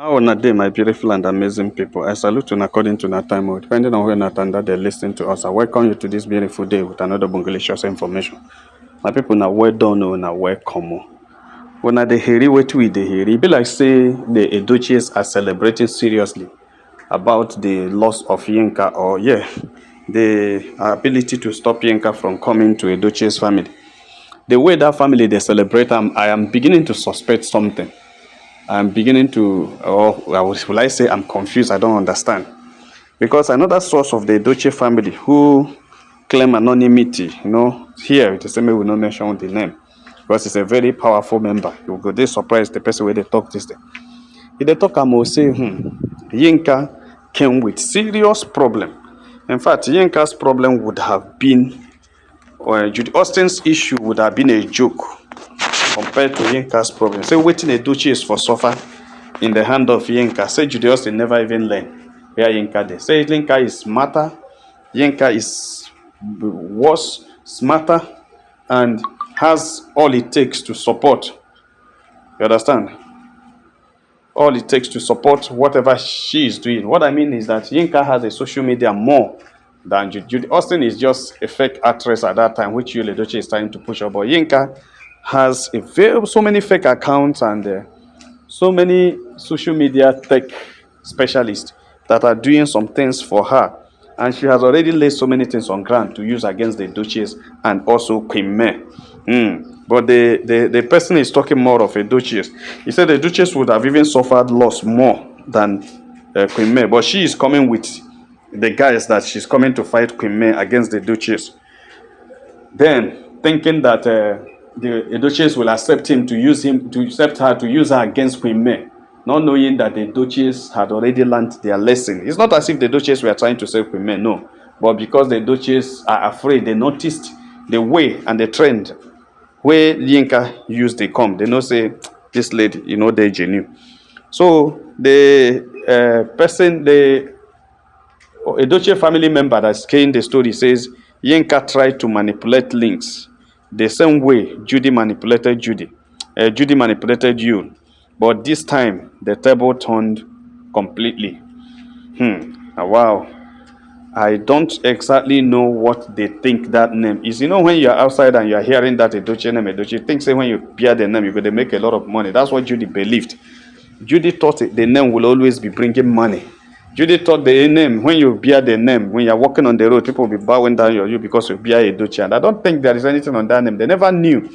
How on a day, my beautiful and amazing people. I salute you according to that time, depending on when that they listen to us. I welcome you to this beautiful day with another Bungalicious information. My people now well done, now welcome. When I the hear what we the hear, it be like say the Edochies are celebrating seriously about the loss of Yinka, or the ability to stop Yinka from coming to Edochies family. The way that family they celebrate, I am beginning to suspect something. I'm beginning to, or will I say I'm confused? I don't understand. Because another source of the Edochie family who claim anonymity, here it is we will not mention the name because it's a very powerful member. You will go there surprised the person where they talk this day. If they talk, I will say, Yinka came with serious problem. In fact, Yinka's problem would have been, or Judy Austin's issue would have been a joke compared to Yinka'S problem. Say waiting Edochie's for suffer in the hand of Yinka. Say Judy Austin never even learn where Yinka did. Say Yinka is smarter, Yinka is worse, smarter, and has all it takes to support. You understand? All it takes to support whatever she is doing. What I mean is that Yinka has a social media more than Judy. Austin is just a fake actress at that time, which Yul Edochie is trying to push up. But Yinka has so many fake accounts and so many social media tech specialists that are doing some things for her. And she has already laid so many things on ground to use against the Edochies and also Queen May. But the person is talking more of Edochies. He said the Edochies would have even suffered loss more than Queen May. But she is coming with the guys that she's coming to fight Queen May against the Edochies. Then thinking that the Edochies will accept him to accept her to use her against Queen May, not knowing that the Edochies had already learned their lesson. It's not as if the Edochies were trying to save Queen May, no. But because the Edochies are afraid, they noticed the way and the trend where Yinka used the come. They know say this lady, they genuine. So the Edochie family member that's saying the story says Yinka tried to manipulate Lynx the same way Judy manipulated Judy. Judy manipulated you. But this time, the table turned completely. Wow. I don't exactly know what they think that name is. When you're outside and you're hearing that Edochie name, Edochie, think say when you bear the name, you're going to make a lot of money. That's what Judy believed. Judy thought the name will always be bringing money. Judy thought the name, when you bear the name, when you're walking on the road, people will be bowing down you because you bear Edochie. And I don't think there is anything on that name. They never knew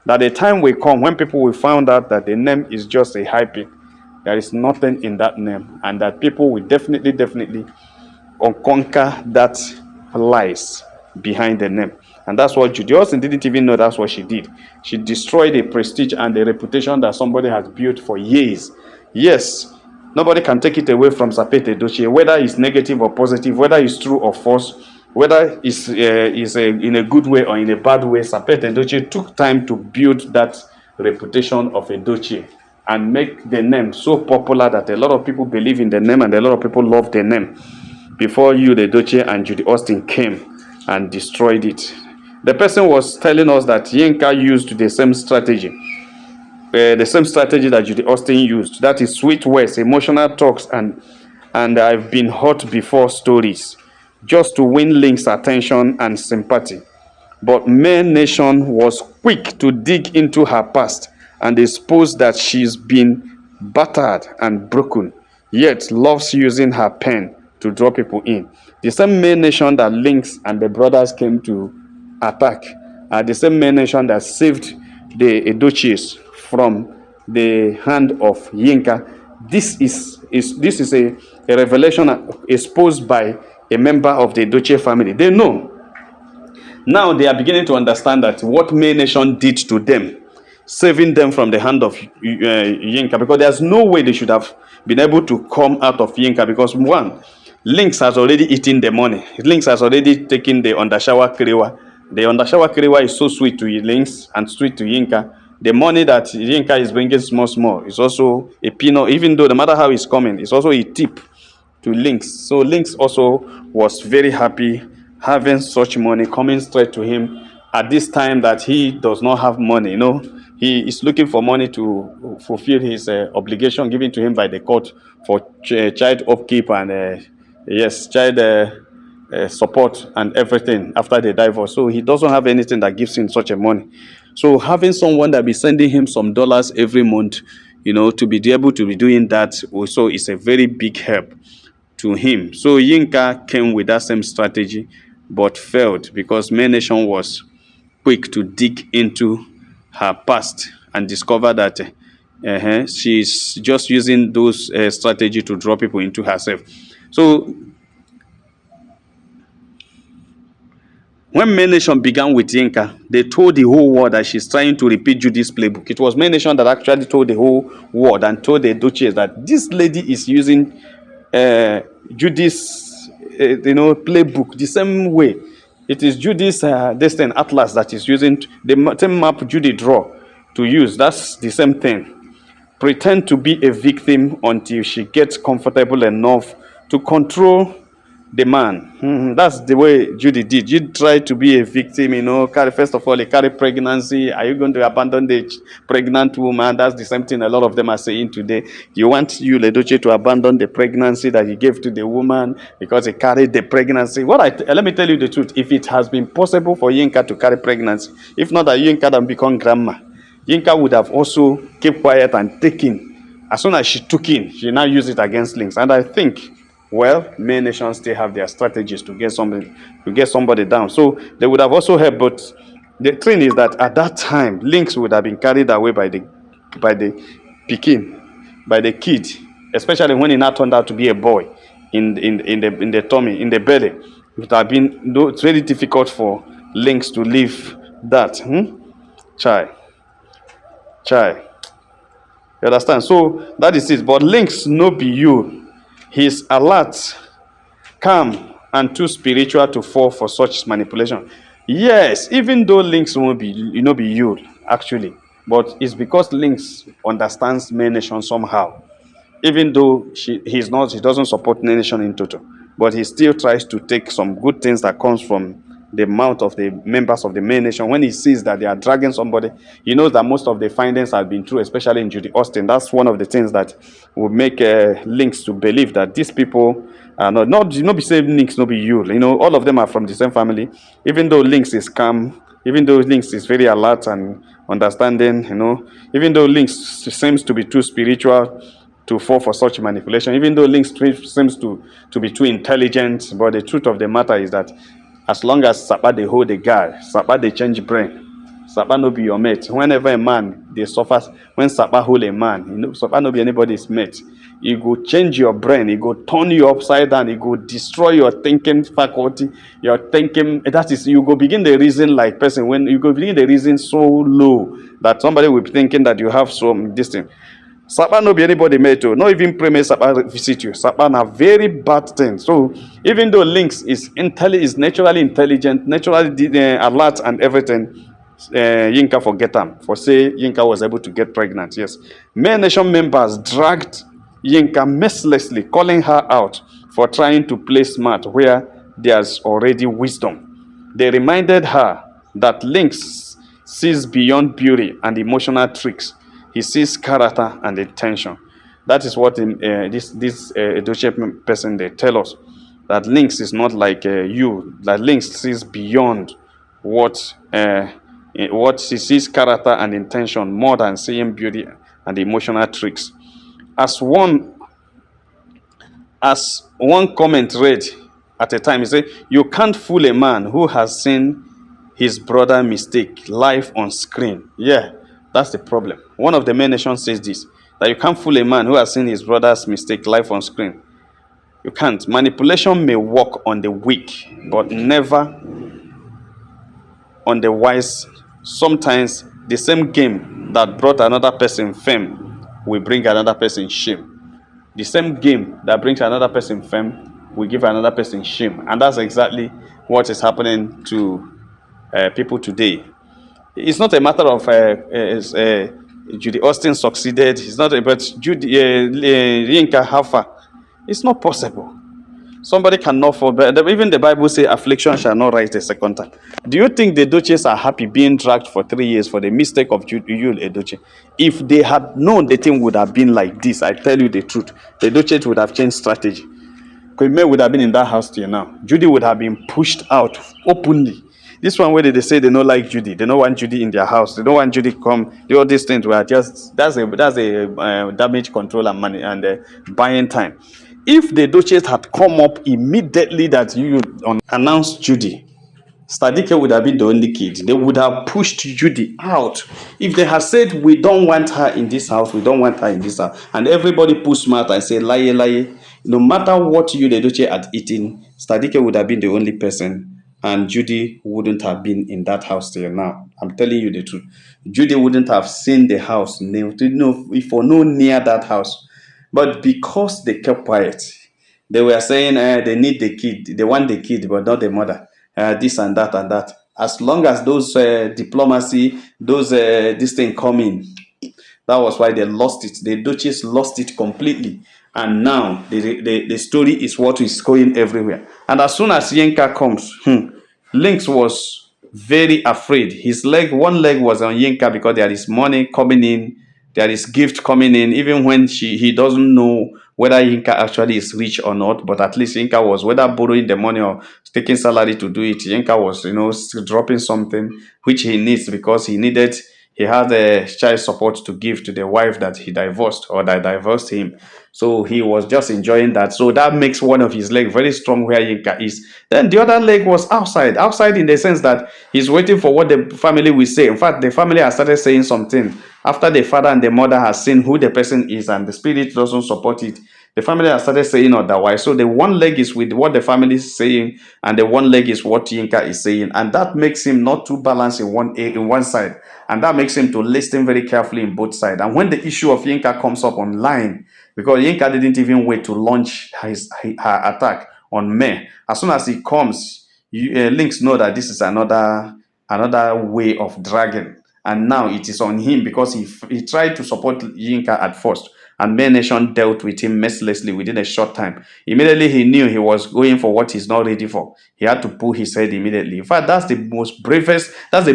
that the time will come when people will find out that the name is just a hyping. There is nothing in that name. And that people will definitely conquer that lies behind the name. And that's what Judy Austin didn't even know that's what she did. She destroyed the prestige and the reputation that somebody has built for years. Yes, nobody can take it away from Sapete Edochie, whether it's negative or positive, whether it's true or false, whether it's in a good way or in a bad way. Sapete Edochie took time to build that reputation of Edochie and make the name so popular that a lot of people believe in the name and a lot of people love the name before you, the Edochie and Judy Austin came and destroyed it. The person was telling us that Yinka used the same strategy that Judy Austin used. That is sweet words, emotional talks, and I've been hurt before stories, just to win Lynx's attention and sympathy. But Maynation was quick to dig into her past and expose that she's been battered and broken, yet loves using her pen to draw people in. The same Maynation that Lynx and the brothers came to attack are the same Maynation that saved the Edochies from the hand of Yinka. This is a revelation exposed by a member of the Edochie family. They know. Now they are beginning to understand that what Maynation did to them, saving them from the hand of Yinka, because there's no way they should have been able to come out of Yinka, because one, Lynx has already eaten the money. Lynx has already taken the undershower Kriwa. The undershower Kriwa is so sweet to Lynx and sweet to Yinka. The money that Yinka is bringing small is also a peanut, even though no matter how it's coming, it's also a tip to Lynx. So Lynx also was very happy having such money coming straight to him at this time that he does not have money. he is looking for money to fulfill his obligation given to him by the court for child upkeep and yes, child support and everything after the divorce. So he doesn't have anything that gives him such a money. So having someone that be sending him some dollars every month, to be able to be doing that also is a very big help to him. So Yinka came with that same strategy but failed because Maynation was quick to dig into her past and discover that she's just using those strategy to draw people into herself. So when Maynation began with Yinka, they told the whole world that she's trying to repeat Judy's playbook. It was Maynation that actually told the whole world and told the Edochie'S that this lady is using Judy's playbook the same way. It is Judy's destiny atlas that is using the same map Judy draw to use. That's the same thing. Pretend to be a victim until she gets comfortable enough to control the man. That's the way Judy did. You try to be a victim, first of all, you carry pregnancy. Are you going to abandon the pregnant woman? That's the same thing a lot of them are saying today. You want Edochie to abandon the pregnancy that he gave to the woman because he carried the pregnancy. Let me tell you the truth. If it has been possible for Yinka to carry pregnancy, if not that Yinka had become grandma, Yinka would have also kept quiet and taken. As soon as she took in, she now used it against Lynx. And I think, well, Maynation still have their strategies to get somebody down. So they would have also helped, but the thing is that at that time, Lynx would have been carried away by the Pekin, by the kid, especially when he now turned out to be a boy in the tummy, in the belly. It would have been it's very difficult for Lynx to leave that. Chai. You understand? So that is it. But Lynx no be you. He's alert, calm, and too spiritual to fall for such manipulation. Yes, even though Lynx won't be you, actually. But it's because Lynx understands Maynation somehow. Even though he doesn't support Maynation in total. But he still tries to take some good things that comes from the mouth of the members of the Maynation. When he sees that they are dragging somebody, he knows that most of the findings have been true, especially in Judy Austin. That's one of the things that will make Lynx to believe that these people are not be saying Lynx, not be you. All of them are from the same family. Even though Lynx is calm, even though Lynx is very alert and understanding, even though Lynx seems to be too spiritual to fall for such manipulation, even though Lynx seems to be too intelligent, but the truth of the matter is that as long as Sapa they hold the guy, Sapa they change brain. Sapa no be your mate. Whenever a man they suffers, when Sapa hold a man, Sapa no be anybody's mate. He go change your brain. He go turn you upside down. He go destroy your thinking faculty. Your thinking, that is, you go begin the reason like person. When you go begin the reason so low that somebody will be thinking that you have some distance. Sapa no be anybody mate too. Not even premier Sapa visit you. Sapa na very bad thing. So even though Lynx is naturally intelligent, naturally alert and everything, Yinka forget them. For say Yinka was able to get pregnant. Yes, Maynation members dragged Yinka mercilessly, calling her out for trying to play smart where there's already wisdom. They reminded her that Lynx sees beyond beauty and emotional tricks. He sees character and intention. That is what this Edochie person they tell us, that Lynx is not like you. That Lynx sees beyond what she sees character and intention more than seeing beauty and emotional tricks. As one comment read at a time, he said, "You can't fool a man who has seen his brother mistake live on screen." Yeah. That's the problem. One of the Maynation says this, that you can't fool a man who has seen his brother's mistake live on screen. You can't. Manipulation may work on the weak, but never on the wise. Sometimes the same game that brought another person fame will bring another person shame. The same game that brings another person fame will give another person shame. And that's exactly what is happening to people today. It's not a matter of Judy Austin succeeded. It's not about Judy Yinka Hafa. It's not possible. Somebody cannot fall. But even the Bible says affliction shall not rise the second time. Do you think the Edochies are happy being dragged for 3 years for the mistake of you, Edochie? If they had known the thing would have been like this, I tell you the truth, the Edochies would have changed strategy. Kwame would have been in that house till now. Judy would have been pushed out openly. This one where they say they don't like Judy, they don't want Judy in their house, they don't want Judy come. All these things were just that's a damage control and money and buying time. If the Duchess had come up immediately that you announced Judy, Stadike would have been the only kid. They would have pushed Judy out. If they had said, we don't want her in this house, we don't want her in this house, and everybody pushed smart and said, lie, lie, no matter what you, the Duchess, had eaten, Stadike would have been the only person, and Judy wouldn't have been in that house till now. I'm telling you the truth. Judy wouldn't have seen the house, if or no near that house. But because they kept quiet, they were saying they need the kid, they want the kid, but not the mother. This and that and that. As long as those diplomacy, those this thing come in, that was why they lost it. The Duchess lost it completely. And now the story is what is going everywhere. And as soon as Yinka comes, Lynx was very afraid. One leg was on Yinka because there is money coming in, there is gift coming in, even when he doesn't know whether Yinka actually is rich or not. But at least Yinka was, whether borrowing the money or taking salary to do it, Yinka was, still dropping something which he needs because he had a child support to give to the wife that he divorced or that divorced him. So he was just enjoying that. So that makes one of his legs very strong where Yinka is. Then the other leg was outside. Outside in the sense that he's waiting for what the family will say. In fact, the family has started saying something. After the father and the mother has seen who the person is and the spirit doesn't support it, the family has started saying otherwise. So the one leg is with what the family is saying, and the one leg is what Yinka is saying, and that makes him not too balanced in one side, and that makes him to listen very carefully in both sides. And when the issue of Yinka comes up online, because Yinka didn't even wait to launch her attack on May, as soon as he comes, Lynx know that this is another way of dragging. And now it is on him because he tried to support Yinka at first, and Maynation dealt with him mercilessly within a short time. Immediately he knew he was going for what he's not ready for. He had to pull his head immediately. In fact, that's the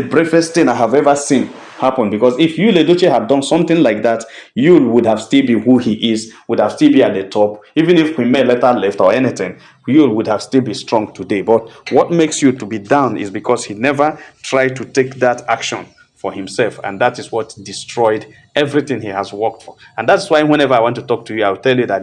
bravest thing I have ever seen happen. Because if you, Edochie, had done something like that, you would have still been who he is, would have still been at the top. Even if Queen May later left or anything, you would have still been strong today. But what makes you to be down is because he never tried to take that action for himself, and that is what destroyed everything he has worked for. And that's why whenever I want to talk to you, I'll tell you that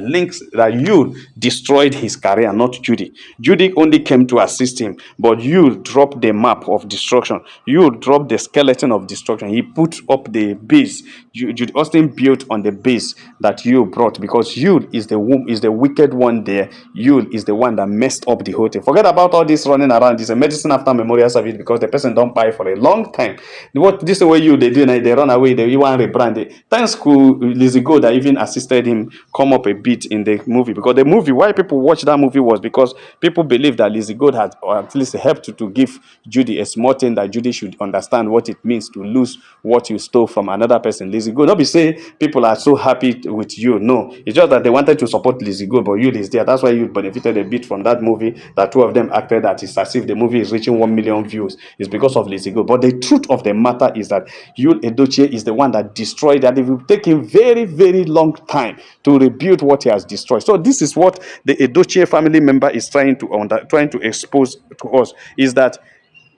you destroyed his career, not Judy. Judy only came to assist him, but you dropped the map of destruction. You dropped the skeleton of destruction. He put up the base. Judy Austin built on the base that you brought, because you is the wicked one there. You is the one that messed up the whole thing. Forget about all this running around. It's a medicine after memorial service because the person don't buy for a long time. What this is way they do now, they run away, they want to rebrand it. Thanks to Lizzie Go that even assisted him come up a bit in the movie, because the movie, why people watch that movie was because people believe that Lizzie Gold had, or at least helped to give Judy a small thing that Judy should understand what it means to lose what you stole from another person. Lizzie Gold, not be say people are so happy with you. No, it's just that they wanted to support Lizzie Gold, but you is there. That's why you benefited a bit from that movie. That two of them acted that it's as if the movie is reaching 1 million views. It's because of Lizzie Gold. But the truth of the matter is that Edochie is the one that destroyed that. It will take him very, very long time to rebuild what he has destroyed. So this is what the Edochie family member is trying to expose to us, is that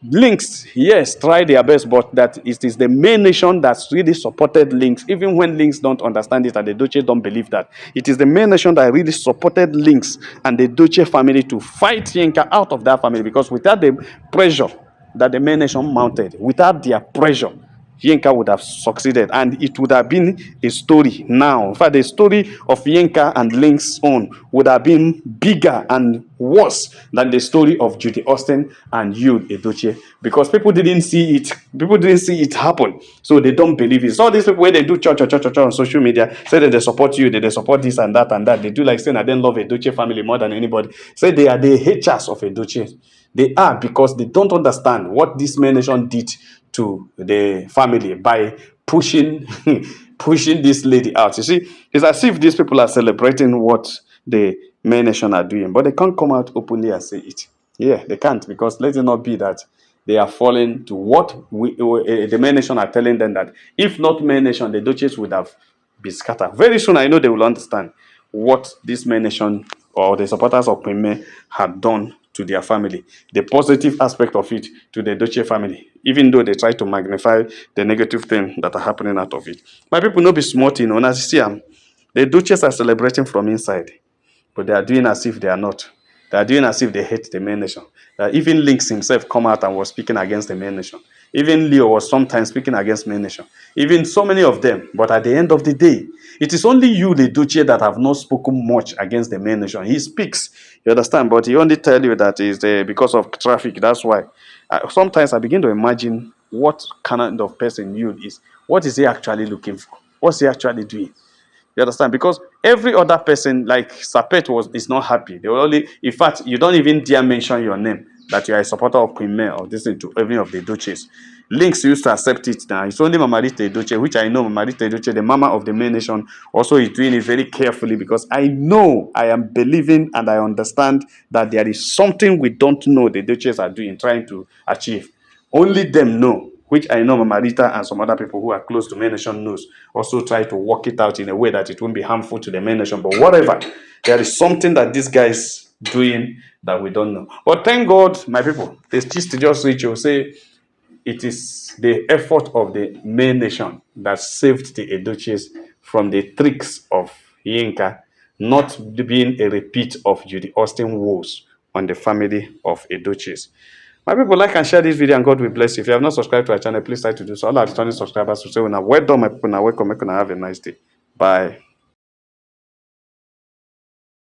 Lynx, yes, try their best, but that it is the Maynation that's really supported Lynx, even when Lynx don't understand it and the Edochie don't believe that. It is the Maynation that really supported Lynx and the Edochie family to fight Yinka out of that family, because without the pressure that the Maynation mounted, without their pressure, Yinka would have succeeded, and it would have been a story now. In fact, the story of Yinka and Lynx's own would have been bigger and worse than the story of Judy Austin and you, Edochie, because people didn't see it. People didn't see it happen, so they don't believe it. So all these people, when they do church on social media, say that they support you, that they support this and that and that. They do like saying, I don't love Edochie family more than anybody. Say they are the haters of Edochie. They are, because they don't understand what this Maynation did to the family by pushing pushing this lady out. You see, it's as if these people are celebrating what the Maynation are doing, but they can't come out openly and say it. Yeah, they can't, because let it not be that they are falling to what the Maynation are telling them, that if not Maynation, the Edochies would have been scattered. Very soon, I know they will understand what this Maynation or the supporters of Queen May had done to their family, the positive aspect of it to the Edochie family, even though they try to magnify the negative thing that are happening out of it. My people, no be smart, you know. As you see, the Edochies are celebrating from inside, but they are doing as if they are not. They are doing as if they hate the Maynation. Even Lynx himself come out and was speaking against the Maynation. Even Leo was sometimes speaking against Maynation. Even so many of them. But at the end of the day, it is only you, the Duce, that have not spoken much against the Maynation. He speaks, you understand, but he only tell you that is because of traffic. That's why. Sometimes I begin to imagine what kind of person you is. What is he actually looking for? What's he actually doing? You understand? Because every other person, like Sapet, is not happy. They will only, in fact, you don't even dare mention your name, that you are a supporter of Queen May or this thing, to any of the Edochies. Lynx used to accept it now. It's only Mama Rita Edochie, which I know Mama Rita Edochie, the mama of the Maynation, also is doing it very carefully, because I know, I am believing and I understand that there is something we don't know the Edochies are doing, trying to achieve. Only them know, which I know Mama Rita and some other people who are close to Maynation knows, also try to work it out in a way that it won't be harmful to the Maynation. But whatever, there is something that this guy is doing that we don't know. But thank God, my people, the gist just reach you, say it is the effort of the Maynation that saved the Edochies from the tricks of Yinka, not being a repeat of Judy Austin woes on the family of Edochies. My people, like and share this video, and God will bless you. If you have not subscribed to our channel, please try to do so. All our returning subscribers will say, well, well done, my people. Now, welcome. Have a nice day. Bye.